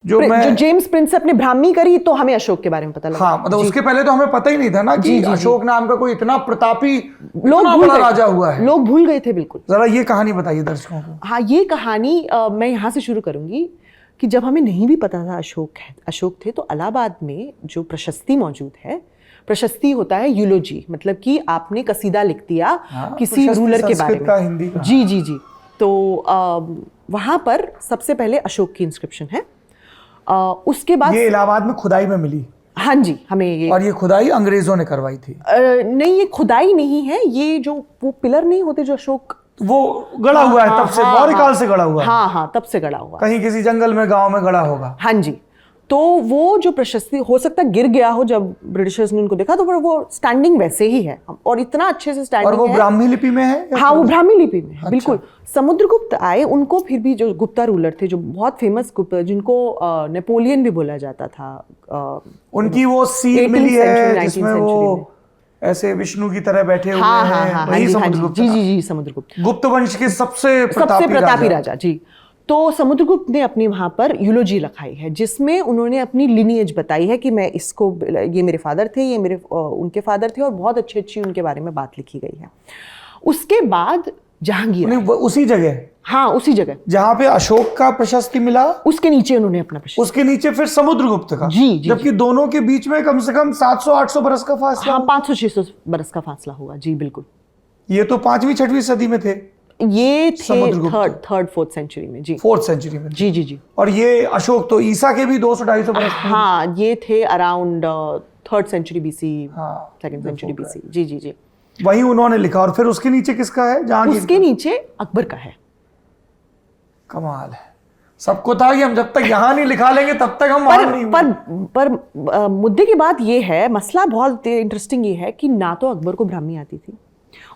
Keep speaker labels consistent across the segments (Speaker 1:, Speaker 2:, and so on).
Speaker 1: जो
Speaker 2: James Prinsep ने ब्राह्मी करी तो हमें अशोक के बारे में पता लगा।
Speaker 1: हाँ, मतलब उसके पहले तो हमें पता ही नहीं था ना कि अशोक नाम का कोई इतना प्रतापी इतना बड़ा राजा हुआ है।
Speaker 2: लोग भूल गए थे बिल्कुल।
Speaker 1: जरा ये कहानी बताइए दर्शकों को।
Speaker 2: हाँ, ये कहानी मैं यहाँ से शुरू करूंगी कि जब हमें नहीं भी पता था अशोक थे, तो इलाहाबाद में जो प्रशस्ति मौजूद है, प्रशस्ति होता है यूलोजी, मतलब कि आपने कसीदा लिख दिया किसी रूलर के बारे में।
Speaker 1: हिंदी का।
Speaker 2: जी जी जी। तो वहाँ पर सबसे पहले अशोक की इंस्क्रिप्शन है। उसके बाद
Speaker 1: ये इलाहाबाद में खुदाई में मिली।
Speaker 2: हाँ जी, हमें ये,
Speaker 1: और ये खुदाई अंग्रेजों ने करवाई थी।
Speaker 2: नहीं, ये खुदाई नहीं है, ये जो वो पिलर नहीं होते जो अशोक,
Speaker 1: वो गड़ा हुआ है, तब से मौर्य काल से गड़ा हुआ है।
Speaker 2: हाँ, तब से गड़ा हुआ,
Speaker 1: कहीं किसी जंगल में गांव में गड़ा होगा।
Speaker 2: हाँ जी। तो वो जो प्रशस्ति, हो सकता है गिर गया हो जब ब्रिटिशर्स ने उनको देखा, तो वो स्टैंडिंग वैसे ही है और इतना अच्छे से स्टैंडिंग है।
Speaker 1: और वो ब्राह्मी लिपि में है?
Speaker 2: हाँ, वो ब्राह्मी लिपि में है, बिल्कुल। समुद्रगुप्त आए, उनको फिर भी जो गुप्ता रूलर थे, जो बहुत फेमस गुप्त, जिनको नेपोलियन भी बोला जाता था,
Speaker 1: उनकी वो सील मिली है जिसमें वो ऐसे विष्णु की तरह बैठे हुए हैं, वही समुद्रगुप्त।
Speaker 2: जी, समुद्रगुप्त
Speaker 1: गुप्त वंश के सबसे
Speaker 2: प्रतापी राजा जी। तो समुद्रगुप्त ने अपने वहाँ पर यूलोजी लिखाई है, जिसमें उन्होंने अपनी लिनिएज बताई है कि मैं इसको, ये मेरे फादर थे, ये मेरे उनके फादर थे, और बहुत अच्छी उनके बारे में बात लिखी गई है। उसके बाद जहांगीर,
Speaker 1: उसी जगह,
Speaker 2: हाँ उसी जगह
Speaker 1: जहाँ पे अशोक का प्रशस्ति मिला,
Speaker 2: उसके नीचे उन्होंने अपना प्रशस्ति,
Speaker 1: उसके नीचे फिर समुद्रगुप्त का।
Speaker 2: जी,
Speaker 1: जबकि दोनों के बीच में कम से कम 700-800 बरस का फासला।
Speaker 2: हाँ, 500-600 बरस का फासला होगा जी, बिल्कुल।
Speaker 1: ये तो 5वीं-6वीं सदी में थे,
Speaker 2: ये थे थर्ड फोर्थ सेंचुरी में जी,
Speaker 1: 4th सेंचुरी में।
Speaker 2: जी। और
Speaker 1: ये अशोक तो ईसा के भी 200-250 बरस।
Speaker 2: हाँ, ये थे around 3rd century BC, 2nd century BC. जी।
Speaker 1: वही उन्होंने लिखा। और फिर उसके नीचे किसका है? जहांगीर।
Speaker 2: उसके नीचे अकबर का है।
Speaker 1: कमाल है। सबको था कि हम जब तक यहाँ नहीं लिखा लेंगे तब तक हम वहां नहीं होंगे।
Speaker 2: पर मुद्दे की बात ये है, मसला बहुत इंटरेस्टिंग ये है कि ना तो अकबर को ब्राह्मी आती थी,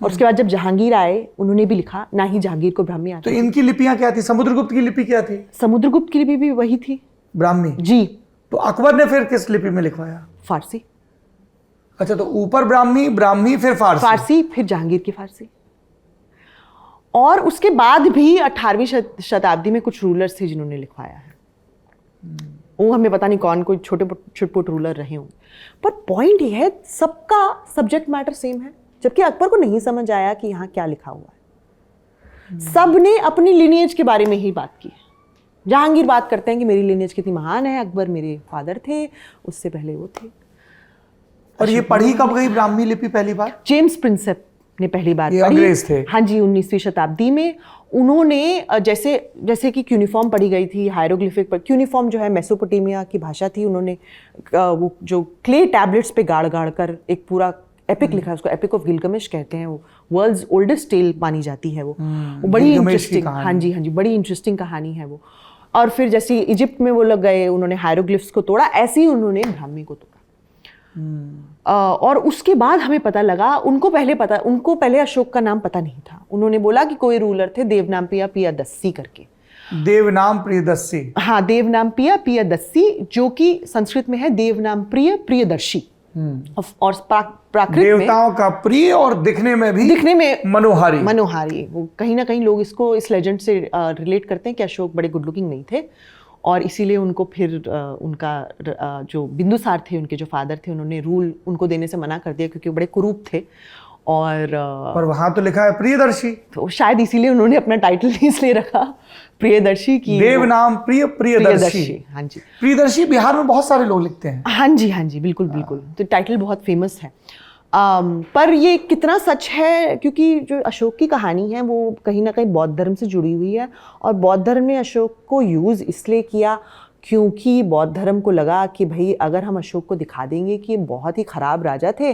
Speaker 2: और उसके बाद जब जहांगीर आए उन्होंने भी लिखा, ना ही जहांगीर को ब्राह्मी आती।
Speaker 1: तो इनकी लिपियां क्या थी? समुद्रगुप्त की लिपि क्या थी?
Speaker 2: समुद्रगुप्त की लिपि भी वही थी,
Speaker 1: ब्राह्मी
Speaker 2: जी।
Speaker 1: तो अकबर ने फिर किस लिपि में लिखवाया?
Speaker 2: फारसी।
Speaker 1: अच्छा, तो ऊपर ब्राह्मी फिर फारसी,
Speaker 2: फिर जहांगीर की फारसी। और उसके बाद भी 18वीं शताब्दी में कुछ रूलर्स थे जिन्होंने लिखवाया है। वो हमें पता नहीं कौन, कोई छोटे रूलर रहे होंगे, पर पॉइंट ये है सबका सब्जेक्ट मैटर सेम है। जबकि अकबर को नहीं समझ आया कि यहाँ क्या लिखा हुआ है। सबने अपनी लिनिएज के बारे में ही बात की है। जहांगीर बात करते हैं कि मेरी लिनिएज कितनी महान है, अकबर मेरे फादर थे, उससे पहले वो थे।
Speaker 1: और ये पढ़ी कब गई ब्राह्मी लिपि पहली बार?
Speaker 2: जेम्स प्रिंसेप ने पहली बार पढ़ी।
Speaker 1: अंग्रेज थे।
Speaker 2: हाँ जी, 19वीं शताब्दी में उन्होंने, जैसे कि क्यूनिफॉर्म पढ़ी गई थी, हायरोग्लिफिक पर। क्यूनिफॉर्म जो है मेसोपोटामिया की भाषा थी, उन्होंने वो जो क्ले टैबलेट्स पे गाड़ कर एक पूरा एपिक लिखा है, उसको एपिक ऑफ गिलगमेश कहते हैं। वो वर्ल्ड्स ओल्डेस्ट टेल मानी जाती है। वो बड़ी इंटरेस्टिंग, हाँ जी, बड़ी इंटरेस्टिंग कहानी है वो। और फिर जैसे इजिप्ट में वो लोग गए, उन्होंने हायरोग्लिफ्स को तोड़ा, ऐसे ही उन्होंने ब्राह्मी को तोड़ा। और उसके बाद हमें पता लगा, उनको पहले अशोक का नाम पता नहीं था। उन्होंने बोला कि कोई रूलर थे देवनाम प्रियदर्शी करके।
Speaker 1: देवनाम प्रियदर्शी,
Speaker 2: हाँ, देवनाम प्रियदर्शी, जो कि संस्कृत में है देवनाम प्रियदर्शी। और प्राकृत में
Speaker 1: देवताओं का प्रिय और दिखने में
Speaker 2: मनोहारी। वो कहीं ना कहीं लोग इसको इस लेजेंड से रिलेट करते हैं कि अशोक बड़े गुड लुकिंग नहीं थे, और इसीलिए उनको फिर उनका जो बिंदुसार थे, उनके जो फादर थे, उन्होंने रूल उनको देने से मना कर दिया क्योंकि वो बड़े कुरूप थे। और
Speaker 1: पर वहां तो लिखा है प्रियदर्शी, तो
Speaker 2: शायद इसीलिए उन्होंने अपना टाइटल इसलिए रखा प्रियदर्शी की।
Speaker 1: देवनाम प्रियदर्शी।
Speaker 2: हाँ जी,
Speaker 1: प्रियदर्शी बिहार में बहुत सारे लोग लिखते हैं।
Speaker 2: हाँ जी, बिल्कुल। तो टाइटल बहुत फेमस है। पर ये कितना सच है, क्योंकि जो अशोक की कहानी है वो कहीं ना कहीं बौद्ध धर्म से जुड़ी हुई है, और बौद्ध धर्म ने अशोक को यूज़ इसलिए किया क्योंकि बौद्ध धर्म को लगा कि भाई अगर हम अशोक को दिखा देंगे कि ये बहुत ही ख़राब राजा थे,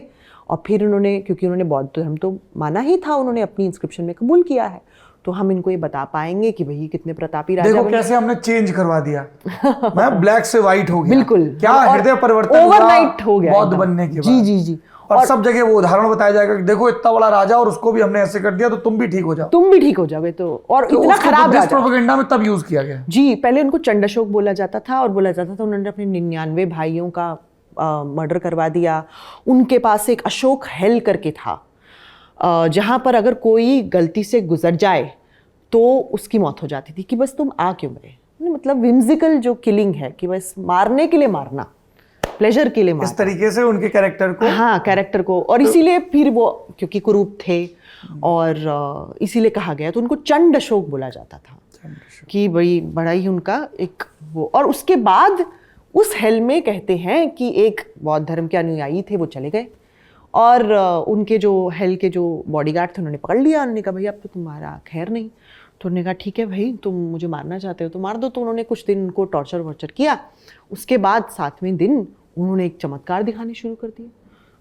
Speaker 2: और फिर क्योंकि उन्होंने बौद्ध धर्म तो माना ही था, उन्होंने अपनी इंस्क्रिप्शन में कबूल किया है, तो हम इनको ये बता पाएंगे कि भाई कितने प्रतापी राजा।
Speaker 1: देखो कैसे हमने चेंज करवा दिया। मैं ब्लैक से व्हाइट हो गया।
Speaker 2: बिल्कुल,
Speaker 1: क्या हृदय परिवर्तन
Speaker 2: ओवरनाइट हो गया
Speaker 1: बौद्ध बनने के बाद।
Speaker 2: जी।
Speaker 1: और सब जगह वो उदाहरण बताया जाएगा कि देखो इतना बड़ा राजा और उसको भी हमने ऐसे कर दिया, तो तुम भी ठीक हो जाओगे। तो और इतना खराब राजा प्रोपेगेंडा में तब यूज किया गया
Speaker 2: जी। पहले उनको चंडाशोक बोला जाता था, और बोला जाता था उन्होंने अपने 99 भाइयों का मर्डर करवा दिया। उनके पास एक अशोक हेल करके था, जहां पर अगर कोई गलती से गुजर जाए तो उसकी मौत हो जाती थी कि बस तुम आ क्यों गए, मतलब whimsical जो किलिंग है कि बस मारने के लिए मारना, प्लेजर के लिए मारना,
Speaker 1: इस तरीके से उनके कैरेक्टर को,
Speaker 2: हाँ कैरेक्टर को, और इसीलिए फिर वो क्योंकि कुरूप थे और इसीलिए कहा गया, तो उनको चंड अशोक बोला जाता था कि भाई बड़ा ही उनका एक वो। और उसके बाद उस हेल में कहते हैं कि एक बौद्ध धर्म के अनुयायी थे, वो चले गए और उनके जो हेल के जो बॉडीगार्ड थे उन्होंने पकड़ लिया। उन्होंने कहा भाई अब तो तुम्हारा खैर नहीं। तो उन्होंने कहा ठीक है भाई, तुम मुझे मारना चाहते हो तो मार दो। तो उन्होंने कुछ दिन उनको टॉर्चर वॉर्चर किया। उसके बाद 7वें दिन उन्होंने एक चमत्कार दिखाने शुरू कर दिया।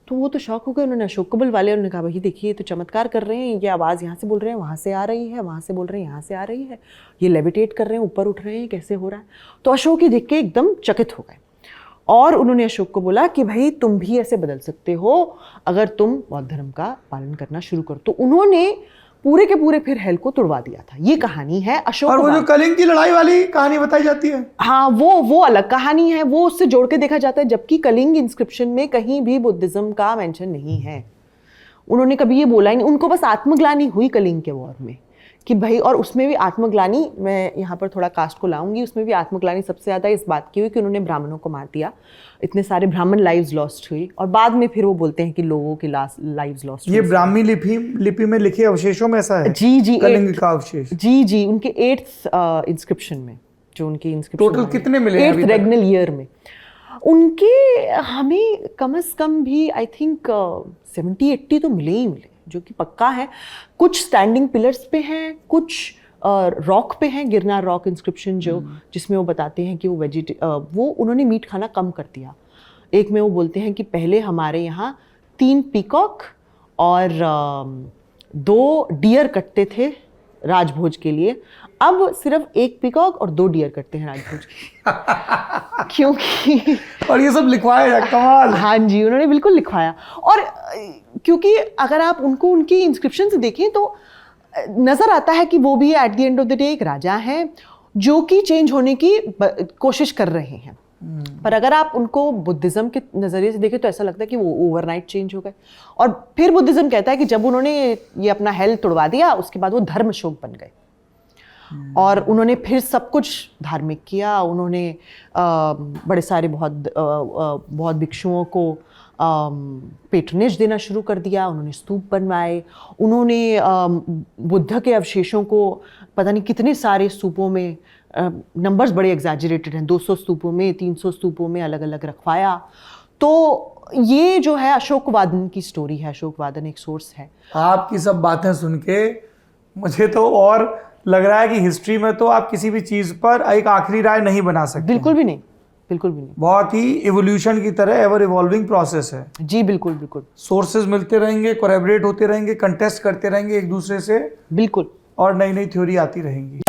Speaker 2: तो वो तो शौक हो गए। उन्होंने अशोक कबल वाले, उन्होंने कहा भाई देखिए तो चमत्कार कर रहे हैं, ये आवाज़ यहाँ से बोल रहे हैं वहाँ से आ रही है, वहाँ से बोल रहे हैं यहाँ से आ रही है, ये लेविटेट कर रहे हैं, ऊपर उठ रहे हैं, कैसे हो रहा है। तो अशोक ही देख के एकदम चकित हो गए और उन्होंने अशोक को बोला कि भाई तुम भी ऐसे बदल सकते हो अगर तुम बौद्ध धर्म का पालन करना शुरू करो। तो उन्होंने पूरे के पूरे फिर हेल को तुड़वा दिया था। ये कहानी है अशोक।
Speaker 1: और वो जो कलिंग की लड़ाई वाली कहानी बताई जाती है,
Speaker 2: हाँ वो अलग कहानी है, वो उससे जोड़ के देखा जाता है। जबकि कलिंग इंस्क्रिप्शन में कहीं भी बुद्धिज्म का मेंशन नहीं है। उन्होंने कभी ये बोला ही नहीं। उनको बस आत्मग्लानि हुई कलिंग के वॉर में कि भाई, और उसमें भी आत्मग्लानि, मैं यहाँ पर थोड़ा कास्ट को लाऊंगी, उसमें भी आत्मग्लानि सबसे ज़्यादा इस बात की हुई कि उन्होंने ब्राह्मणों को मार दिया, इतने सारे ब्राह्मण लाइव्स लॉस्ट हुई। और बाद में फिर वो बोलते हैं कि लोगों की लाइव्स लॉस्ट।
Speaker 1: ये ब्राह्मी लिपि में लिखे अवशेषों में ऐसा है?
Speaker 2: जी
Speaker 1: कलिंग का अवशेष,
Speaker 2: जी उनके 8th इंस्क्रिप्शन में, जो उनकी इंस्क्रिप्शन
Speaker 1: टोटल कितने मिले
Speaker 2: 8th रेगनल ईयर में उनके, हमें कम से कम भी आई थिंक 70-80 तो मिले ही मिले, जो कि पक्का है। कुछ स्टैंडिंग पिलर्स पे हैं, कुछ रॉक पे हैं, गिरनार रॉक इंस्क्रिप्शन जो जिसमें वो बताते हैं कि वो उन्होंने मीट खाना कम कर दिया। एक में वो बोलते हैं कि पहले हमारे यहाँ 3 पीकॉक और 2 डियर कटते थे राजभोज के लिए, अब सिर्फ 1 पीकॉक और 2 डियर कटते हैं राजभोज के क्योंकि
Speaker 1: और ये सब लिखवाया, कमाल।
Speaker 2: हाँ जी, उन्होंने बिल्कुल लिखवाया। और क्योंकि अगर आप उनको उनकी इंस्क्रिप्शन से देखें तो नजर आता है कि वो भी at the end of the day एक राजा है जो कि चेंज होने की कोशिश कर रहे हैं। पर अगर आप उनको बुद्धिज्म के नज़रिए से देखें तो ऐसा लगता है कि वो ओवरनाइट चेंज हो गए। और फिर बुद्धिज्म कहता है कि जब उन्होंने ये अपना हेल तोड़वा दिया, उसके बाद वो धर्म अशोक बन गए और उन्होंने फिर सब कुछ धार्मिक किया। उन्होंने बड़े सारे बहुत भिक्षुओं को पेट्रनेज देना शुरू कर दिया। उन्होंने स्तूप बनवाए। उन्होंने बुद्ध के अवशेषों को पता नहीं कितने सारे स्तूपों में, नंबर्स बड़े एग्जैजरेटेड हैं, 200 स्तूपों में, 300 स्तूपों में अलग अलग रखवाया। तो ये जो है अशोकवादन की स्टोरी है। अशोकवादन एक सोर्स है।
Speaker 1: आपकी सब बातें सुन के मुझे तो और लग रहा है कि हिस्ट्री में तो आप किसी भी चीज पर एक आखिरी राय नहीं बना सकते।
Speaker 2: बिल्कुल भी नहीं, बिल्कुल भी नहीं।
Speaker 1: बहुत ही इवोल्यूशन की तरह एवर इवॉल्विंग प्रोसेस है।
Speaker 2: जी बिल्कुल बिल्कुल।
Speaker 1: सोर्सेज मिलते रहेंगे, कोलैबोरेट होते रहेंगे, कंटेस्ट करते रहेंगे एक दूसरे से,
Speaker 2: बिल्कुल,
Speaker 1: और नई नई थ्योरी आती रहेंगी।